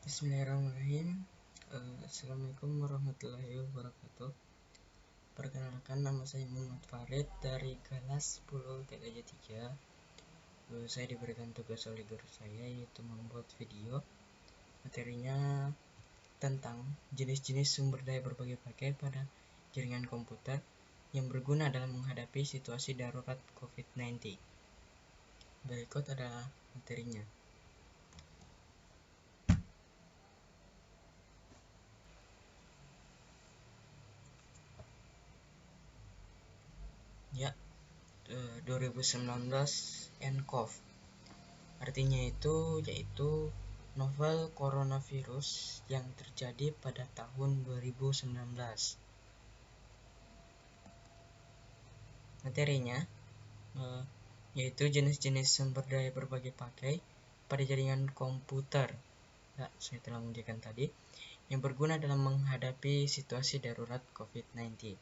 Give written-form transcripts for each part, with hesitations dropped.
Bismillahirrahmanirrahim. Assalamualaikum warahmatullahi wabarakatuh. Perkenalkan, nama saya Muhammad Farid dari kelas 10 TKJ 3. Saya diberikan tugas oleh guru saya, yaitu membuat video. Materinya tentang jenis-jenis sumber daya berbagai pakai pada jaringan komputer yang berguna dalam menghadapi situasi darurat COVID-19. Berikut adalah materinya. Ya, 2019 nCoV. Artinya yaitu novel coronavirus yang terjadi pada tahun 2019. Materinya yaitu jenis-jenis sumber daya berbagai pakai pada jaringan komputer. Ya, saya telah menjelaskan tadi, yang berguna dalam menghadapi situasi darurat COVID-19.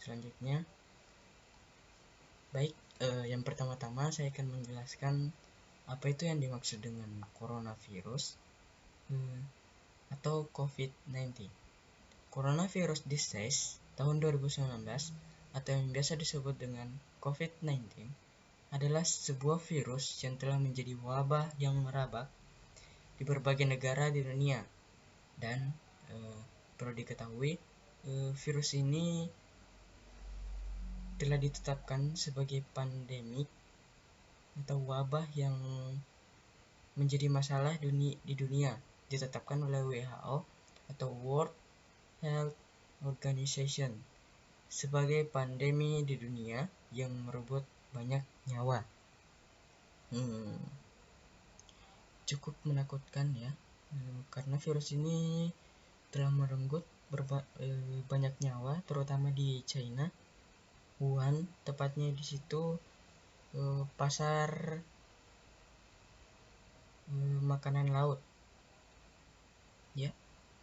Selanjutnya, baik, yang pertama-tama saya akan menjelaskan apa itu yang dimaksud dengan coronavirus atau COVID-19. Coronavirus disease tahun 2019 atau yang biasa disebut dengan COVID-19 adalah sebuah virus yang telah menjadi wabah yang merabak di berbagai negara di dunia. Dan perlu diketahui, virus ini telah ditetapkan sebagai pandemik atau wabah yang menjadi masalah di dunia, ditetapkan oleh WHO atau World Health Organization sebagai pandemi di dunia yang merebut banyak nyawa. Cukup menakutkan ya, karena virus ini telah merenggut banyak nyawa, terutama di China, Wuhan, tepatnya di situ pasar makanan laut, ya,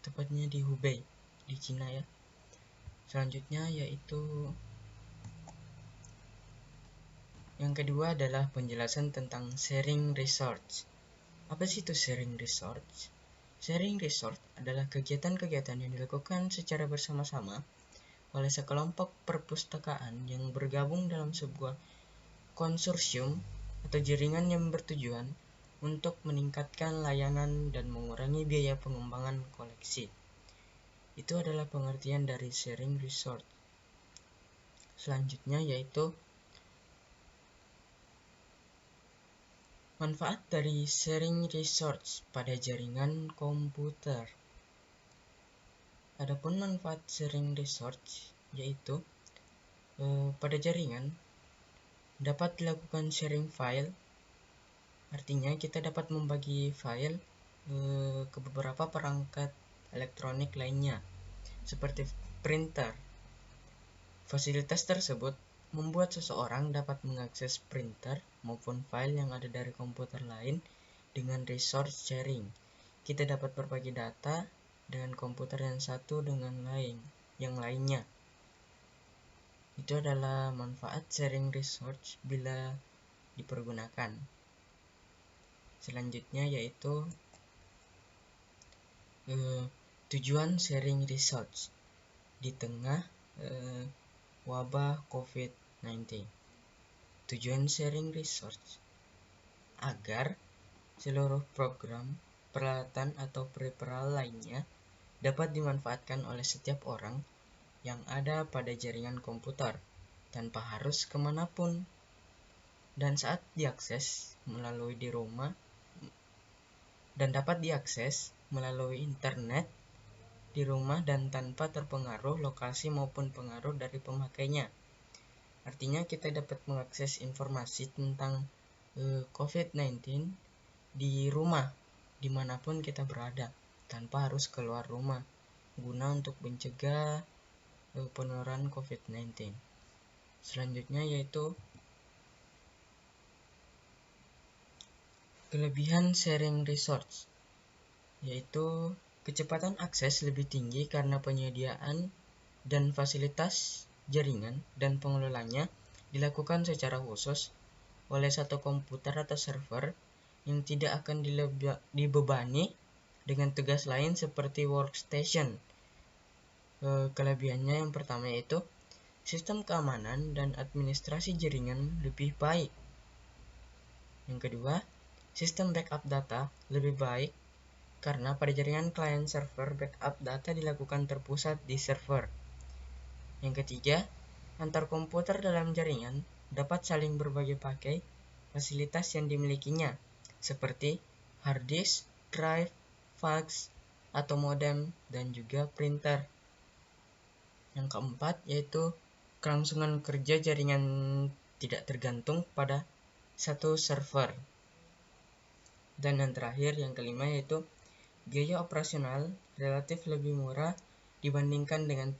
tepatnya di Hubei, di Cina ya. Selanjutnya yaitu yang kedua adalah penjelasan tentang sharing research. Apa sih itu sharing research? Sharing research adalah kegiatan-kegiatan yang dilakukan secara bersama-sama oleh sekelompok perpustakaan yang bergabung dalam sebuah konsorsium atau jaringan yang bertujuan untuk meningkatkan layanan dan mengurangi biaya pengembangan koleksi. Itu adalah pengertian dari sharing research. Selanjutnya yaitu manfaat dari sharing research pada jaringan komputer. Adapun manfaat sharing research yaitu pada jaringan dapat dilakukan sharing file. Artinya kita dapat membagi file ke beberapa perangkat elektronik lainnya seperti printer. Fasilitas tersebut membuat seseorang dapat mengakses printer maupun file yang ada dari komputer lain dengan resource sharing. Kita dapat berbagi data dengan komputer yang satu dengan yang lainnya. Itu adalah manfaat sharing research bila dipergunakan. Selanjutnya yaitu tujuan sharing research di tengah wabah COVID-19. Tujuan sharing research agar seluruh program, peralatan atau peripheral lainnya dapat dimanfaatkan oleh setiap orang yang ada pada jaringan komputer tanpa harus kemanapun, dan saat diakses melalui di rumah dan dapat diakses melalui internet di rumah dan tanpa terpengaruh lokasi maupun pengaruh dari pemakainya. Artinya kita dapat mengakses informasi tentang COVID-19 di rumah dimanapun kita berada tanpa harus keluar rumah guna untuk mencegah penularan COVID-19. Selanjutnya yaitu kelebihan sharing resource, yaitu kecepatan akses lebih tinggi karena penyediaan dan fasilitas jaringan dan pengelolanya dilakukan secara khusus oleh satu komputer atau server yang tidak akan dibebani dengan tugas lain seperti workstation. Kelebihannya yang pertama yaitu sistem keamanan dan administrasi jaringan lebih baik. Yang kedua, sistem backup data lebih baik karena pada jaringan klien server backup data dilakukan terpusat di server. Yang ketiga, antar komputer dalam jaringan dapat saling berbagi pakai fasilitas yang dimilikinya, seperti hard disk, drive, fax, atau modem, dan juga printer. Yang keempat yaitu kelangsungan kerja jaringan tidak tergantung pada satu server. Dan yang terakhir, yang kelima yaitu biaya operasional relatif lebih murah dibandingkan dengan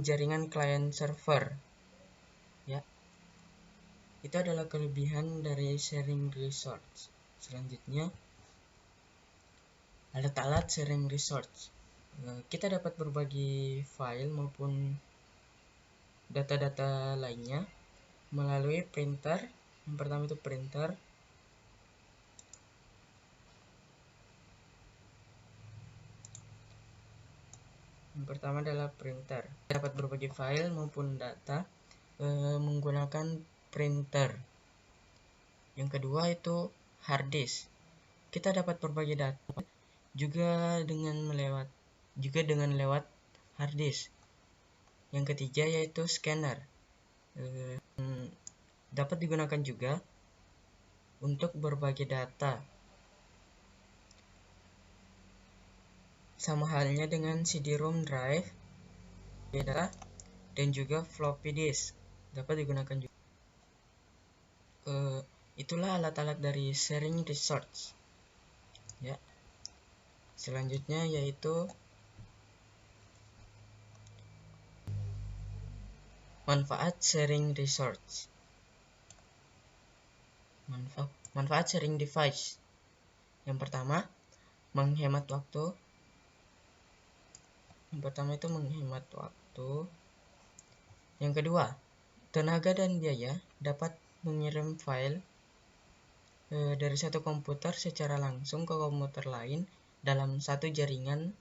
jaringan klien server. Ya. Itu adalah kelebihan dari sharing resource. Selanjutnya, alat-alat sharing resource. Kita dapat berbagi file maupun data-data lainnya melalui printer. Yang pertama itu printer. Yang pertama adalah printer. Kita dapat berbagi file maupun data menggunakan printer. Yang kedua itu hard disk. Kita dapat berbagi data juga dengan lewat hard disk. Yang ketiga yaitu scanner. Dapat digunakan juga untuk berbagi data. Sama halnya dengan CD-ROM drive, dan juga floppy disk dapat digunakan juga. Itulah alat-alat dari sharing resource. Ya. Selanjutnya yaitu manfaat sharing resource. Manfaat sharing device. Yang pertama, menghemat waktu. Yang kedua, tenaga dan biaya. Dapat mengirim file dari satu komputer secara langsung ke komputer lain dalam satu jaringan,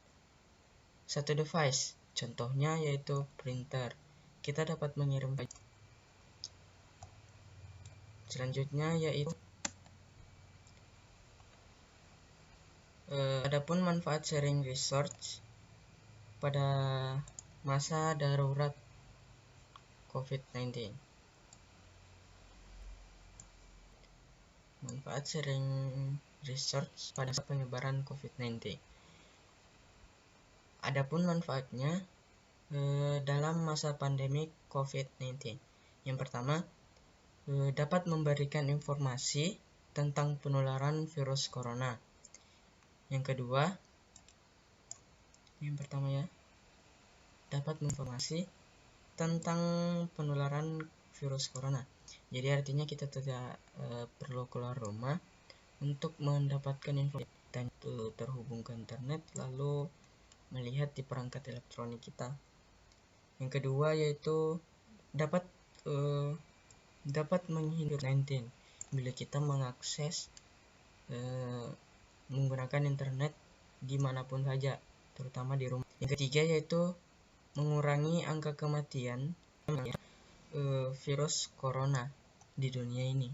satu device. Contohnya yaitu printer. Kita dapat mengirim file. Selanjutnya yaitu adapun manfaat sharing resource pada masa darurat COVID-19. Manfaat sharing resource pada penyebaran COVID-19. Adapun manfaatnya dalam masa pandemi COVID-19. Yang pertama, dapat memberikan informasi tentang penularan virus corona. Yang kedua, dapat menginformasi tentang penularan virus corona. Jadi artinya kita tidak perlu keluar rumah untuk mendapatkan informasi dan terhubung ke internet lalu melihat di perangkat elektronik kita. Yang kedua yaitu dapat menghindar 19 bila kita mengakses menggunakan internet dimanapun saja, terutama di rumah. Yang ketiga yaitu mengurangi angka kematian virus corona di dunia ini.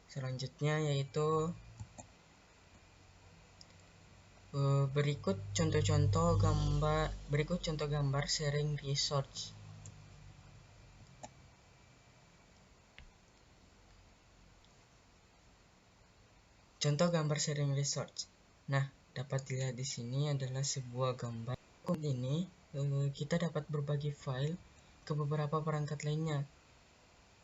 Selanjutnya yaitu berikut contoh gambar sharing resource. Contoh gambar sharing resource. Nah, dapat dilihat di sini adalah sebuah gambar. Ini kita dapat berbagi file ke beberapa perangkat lainnya.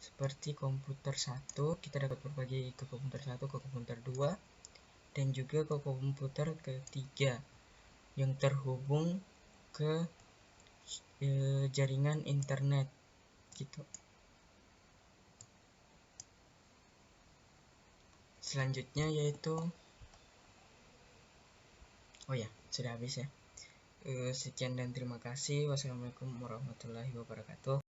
Seperti komputer 1, kita dapat berbagi ke komputer 1, ke komputer 2, dan juga ke komputer ketiga yang terhubung ke jaringan internet gitu. Selanjutnya yaitu sudah habis ya. Sekian dan terima kasih. Wassalamualaikum warahmatullahi wabarakatuh.